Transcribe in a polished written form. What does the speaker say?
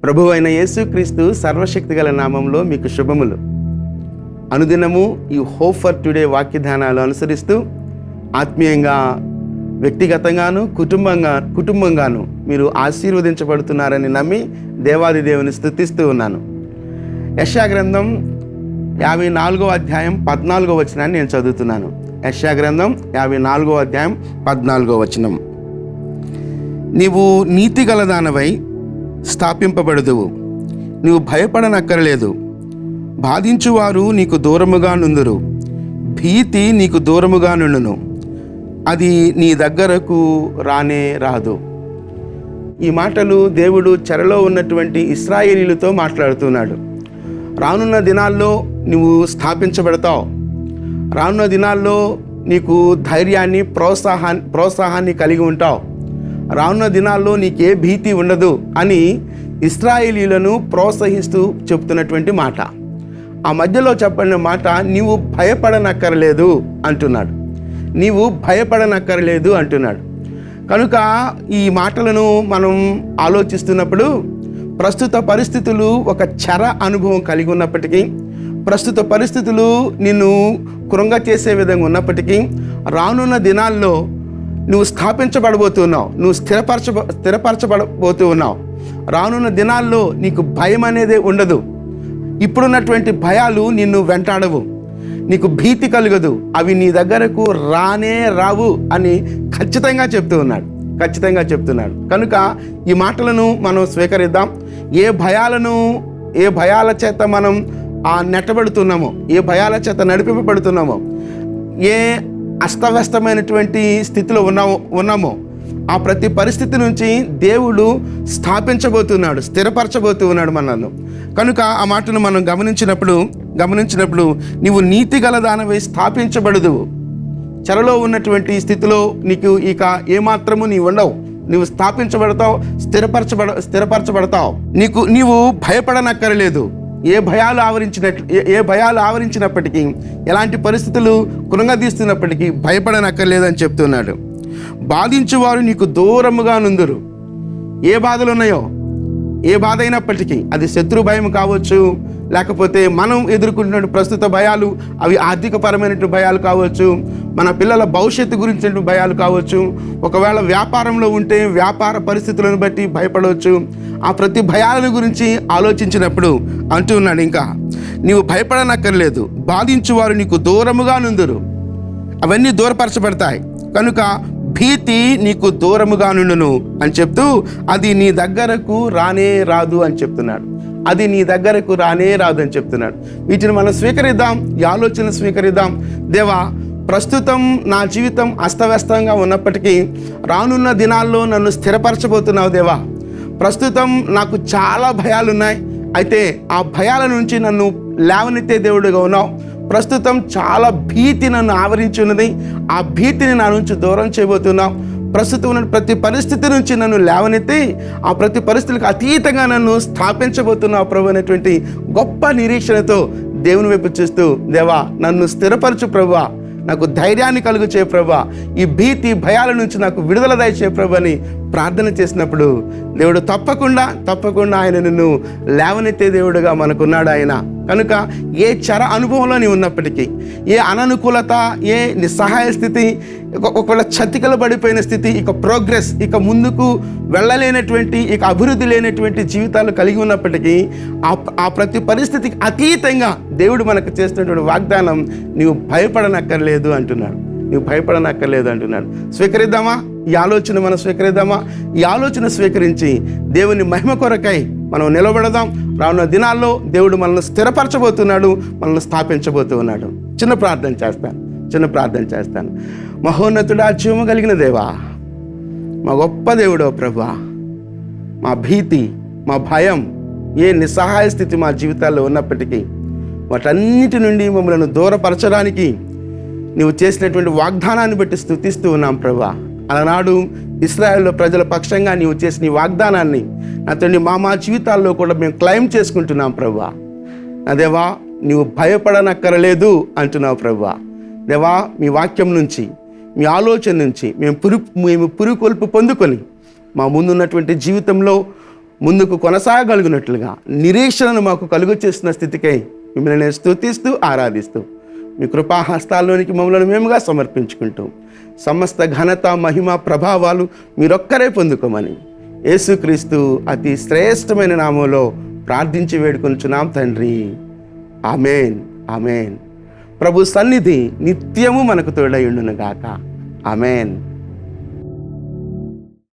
ప్రభువైన యేసుక్రీస్తు సర్వశక్తిగల నామంలో మీకు శుభములు. అనుదినము ఈ హోప్ ఫర్ టుడే వాక్యధానాలు అనుసరిస్తూ ఆత్మీయంగా, వ్యక్తిగతంగాను, కుటుంబంగాను మీరు ఆశీర్వదించబడుతున్నారని నమ్మి దేవాది దేవుని స్తుతిస్తూ ఉన్నాను. యెషయా గ్రంథం 54వ అధ్యాయం 14వ వచనాన్ని నేను చదువుతున్నాను. యెషయా గ్రంథం 54వ అధ్యాయం 14వ వచనం. నీవు నీతిగలదానవై స్థాపింపబడదువు, నీవు భయపడనక్కరలేదు. బాధించువారు నీకు దూరముగా నుందురు, భీతి నీకు దూరముగా నుండును, అది నీ దగ్గరకు రానే రాదు. ఈ మాటలు దేవుడు చెరలో ఉన్నటువంటి ఇశ్రాయేలీయులతో మాట్లాడుతున్నాడు. రానున్న దినాల్లో నువ్వు స్థాపించబడతావు. రానున్న దినాల్లో నీకు ధైర్యాన్ని, ప్రోత్సాహాన్ని కలిగి ఉంటావు. రానున్న దినాల్లో నీకే భీతి ఉండదు అని ఇశ్రాయేలీయులను ప్రోత్సహిస్తూ చెప్తున్నటువంటి మాట. ఆ మధ్యలో చెప్పిన మాట, నీవు భయపడనక్కర్లేదు అంటున్నాడు. నీవు భయపడనక్కర్లేదు అంటున్నాడు. కనుక ఈ మాటలను మనం ఆలోచిస్తున్నప్పుడు ప్రస్తుత పరిస్థితులు ఒక చెర అనుభవం కలిగి ఉన్నప్పటికీ, ప్రస్తుత పరిస్థితులు నిన్ను కృంగ చేసే విధంగా ఉన్నప్పటికీ, రానున్న దినాల్లో నువ్వు స్థాపించబడబోతున్నావు, నువ్వు స్థిరపరచబడబోతూ ఉన్నావు. రానున్న దినాల్లో నీకు భయం అనేది ఉండదు. ఇప్పుడున్నటువంటి భయాలు నిన్ను వెంటాడవు, నీకు భీతి కలగదు, అవి నీ దగ్గరకు రానే రావు అని ఖచ్చితంగా చెప్తున్నాడు. కనుక ఈ మాటలను మనం స్వీకరిద్దాం. ఏ భయాల చేత మనం నెట్టబడుతున్నామో, ఏ భయాల చేత నడిపింపబడుతున్నామో, ఏ అస్తవ్యస్తమైనటువంటి స్థితిలో ఉన్నామో ఆ ప్రతి పరిస్థితి నుంచి దేవుడు స్థిరపరచబోతూ ఉన్నాడు మనల్ని. కనుక ఆ మాటను మనం గమనించినప్పుడు నీవు నీతి గల దానివై స్థాపించబడదు. చెరలో ఉన్నటువంటి స్థితిలో నీకు ఇక ఏమాత్రము నీవు ఉండవు. నీవు స్థాపించబడతావు, స్థిరపరచబడతావు. నీవు భయపడనక్కరలేదు. ఏ భయాలు ఆవరించినప్పటికీ, ఎలాంటి పరిస్థితులు కృంగదీస్తున్నప్పటికీ భయపడనక్కర్లేదని చెప్తున్నాడు. బాధించువారు నీకు దూరముగా నుందురు. ఏ బాధలు ఉన్నాయో, ఏ బాధ అయినప్పటికీ, అది శత్రు భయం కావచ్చు, లేకపోతే మనం ఎదుర్కొంటున్న ప్రస్తుత భయాలు, అవి ఆర్థికపరమైనటువంటి భయాలు కావచ్చు, మన పిల్లల భవిష్యత్తు గురించిన భయాలు కావచ్చు, ఒకవేళ వ్యాపారంలో ఉంటే వ్యాపార పరిస్థితులను బట్టి భయపడవచ్చు. ఆ ప్రతి భయాలను గురించి ఆలోచించినప్పుడు అంటున్నాడు, ఇంకా నీవు భయపడనక్కర్లేదు. బాధించువారు నీకు దూరముగా నుందురు. అవన్నీ దూరపరచబడతాయి. కనుక భీతి నీకు దూరముగా నుండును అని చెప్తూ, అది నీ దగ్గరకు రానే రాదు అని చెప్తున్నాడు. వీటిని మనం స్వీకరిద్దాం, ఈ ఆలోచన స్వీకరిద్దాం. దేవా, ప్రస్తుతం నా జీవితం అస్తవ్యస్తంగా ఉన్నప్పటికీ రానున్న దినాల్లో నన్ను స్థిరపరచబోతున్నావు దేవా. ప్రస్తుతం నాకు చాలా భయాలున్నాయి, అయితే ఆ భయాల నుంచి నన్ను లేవనెత్తే దేవుడిగా ఉన్నావు. ప్రస్తుతం చాలా భీతి నన్ను ఆవరించి ఉన్నది, ఆ భీతిని నా నుంచి దూరం చేయబోతున్నావు. ప్రస్తుతం ఉన్న ప్రతి పరిస్థితి నుంచి నన్ను లేవనెత్తి ఆ ప్రతి పరిస్థితులకు అతీతంగా నన్ను స్థాపించబోతున్నావు ప్రభు అనేటువంటి గొప్ప నిరీక్షణతో దేవుని వైపు చూస్తూ, దేవా నన్ను స్థిరపరచు ప్రభువా, నాకు ధైర్యాన్ని కలుగు చేయ ప్రభువా, ఈ భీతి భయాల నుంచి నాకు విడుదల దయచే ప్రభు అని ప్రార్థన చేసినప్పుడు దేవుడు తప్పకుండా ఆయన నిన్ను లేవనెత్తే దేవుడుగా మనకున్నాడు ఆయన. కనుక ఏ చెర అనుభవంలో నీవు ఉన్నప్పటికీ, ఏ అననుకూలత, ఏ నిస్సహాయ స్థితి, ఒకవేళ చతికిల పడిపోయిన స్థితి, ఇక ప్రోగ్రెస్, ఇక ముందుకు వెళ్ళలేనటువంటి, ఇక అభివృద్ధి లేనటువంటి జీవితాలు కలిగి ఉన్నప్పటికీ, ఆ ప్రతి పరిస్థితికి అతీతంగా దేవుడు మనకు చేస్తున్నటువంటి వాగ్దానం, నీవు భయపడనక్కర్లేదు అంటున్నాడు. స్వీకరిద్దామా? ఈ ఆలోచన మనం స్వీకరిద్దామా? ఈ ఆలోచన స్వీకరించి దేవుని మహిమ కొరకై మనం నిలబడదాం. రానున్న దినాల్లో దేవుడు మనల్ని స్థిరపరచబోతున్నాడు, మనల్ని స్థాపించబోతున్నాడు. చిన్న ప్రార్థన చేస్తాను. మహోన్నతుడా, జీవము కలిగిన దేవా, మా గొప్ప దేవుడో ప్రభువా, మా భీతి, మా భయం, ఏ నిస్సహాయ స్థితి మా జీవితాల్లో ఉన్నప్పటికీ వాటన్నిటి నుండి మమ్మల్ని దూరపరచడానికి నీవు చేసినటువంటి వాగ్దానాన్ని బట్టి స్తుతిస్తూ ఉన్నాం ప్రభువా. అలనాడు ఇశ్రాయేల్ ప్రజల పక్షంగా నీవు చేసిన ఈ వాగ్దానాన్ని నా తండ్రి మా జీవితాల్లో కూడా మేము క్లెయిమ్ చేసుకుంటున్నాం ప్రభువా. నా దేవా, నీవు భయపడనక్కరలేదు అంటున్నావు ప్రభువా. దేవా, మీ వాక్యం నుంచి, మీ ఆలోచన నుంచి మేము పురుకొల్పు పొందుకొని మా ముందున్నటువంటి జీవితంలో ముందుకు కొనసాగలిగినట్లుగా నిరీక్షణను మాకు కలుగు చేస్తున్న స్థితికై మిమ్మల్ని నేను స్తుతిస్తూ ఆరాధిస్తూ మీ కృపాహస్తాల్లోనికి మమ్మల్ని మేముగా సమర్పించుకుంటూ సమస్త ఘనత మహిమ ప్రభావాలు మీరొక్కరే పొందుకోమని యేసుక్రీస్తు అతి శ్రేష్టమైన నామంలో ప్రార్థించి వేడుకొనుచున్నాం తండ్రి. ఆమేన్, ఆమేన్. ప్రభు సన్నిధి నిత్యము మనకు తోడై ఉండును గాక. ఆమేన్.